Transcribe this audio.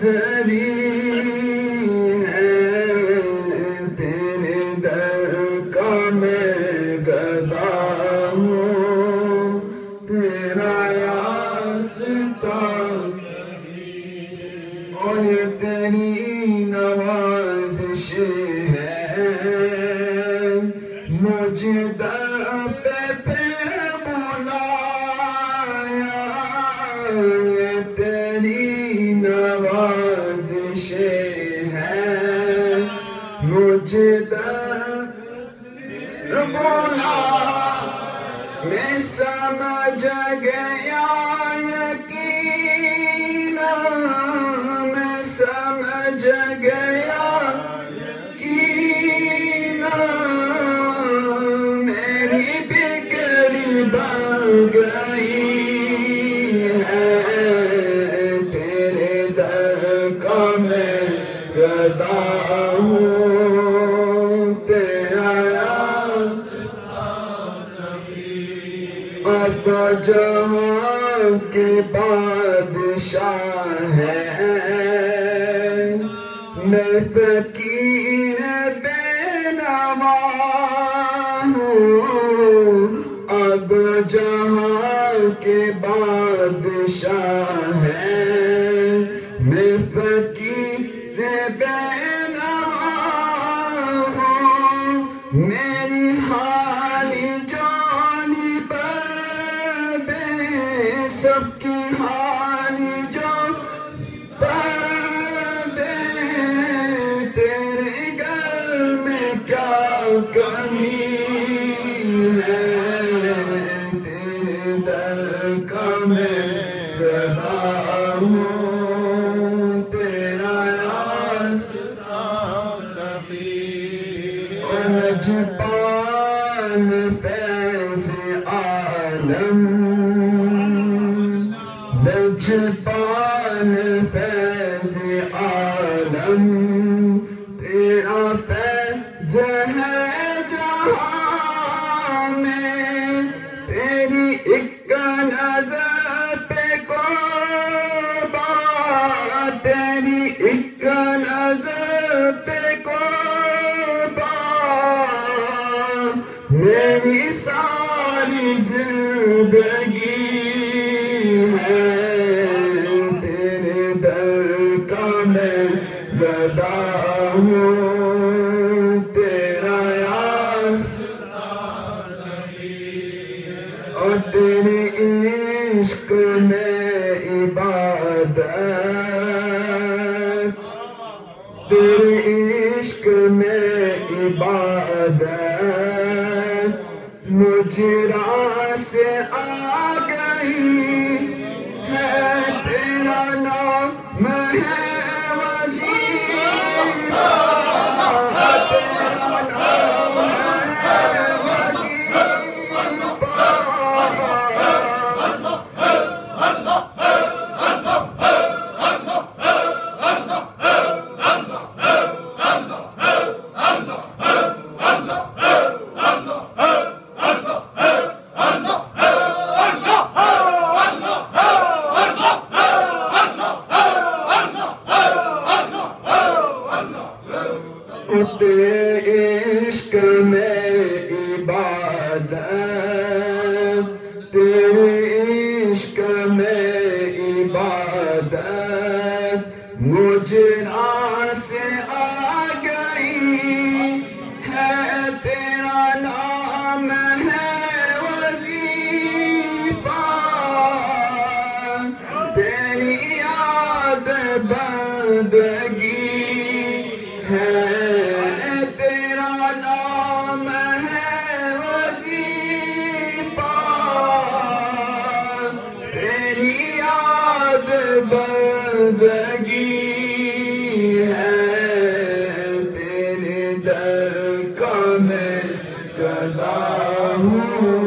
نظری ہے تیرے در کا میں گدا ہوں تیرا یاستہ اور تیری نوازش ہے مجھے در پہ پھر بلایا یہ تیری نوازش ہے مجھے در بولا میں سمجھ گیا یقینا میں سمجھ گیا یقینا میری بگڑی بن گئی ہے تیرے در کا میں گدا ہوں تیرا تو جہاں کے بادشاہ ہے میں فقیر بے نوا ہوں اب جہاں کے بادشاہ ہے میں فقیر بے نوا ہوں میری حالی سب کی حالی جو پر دے تیرے گھر میں کیا کمی ہے تیرے در کا میں گدا ہوں تیرا نجپال فیض عالم نجپال فیض عالم تیرا فیض ہے جہاں میں تیری ایک نظر پہ قربان تیری ایک نظر پہ قربان میری ساری زندگی ہے تیرے در کا میں گدا ہوں تیرا اور تیرے عشق میں عبادت تیرے عشق میں عبادت مجھے راہ سے آ گئی ہے تیرا نام ہے وظیفہ تیرا نام ہے وظیفہ تیرے عشق میں عبادت تیرے عشق میں عبادت مجھے راہ سے آ گئی ہے تیرا نام ہے وظیفہ تیری یاد بندگی ہے تیرا نام ہے وظیفہ تیری یاد بندگی ہے تیرے در کا میں گدا ہوں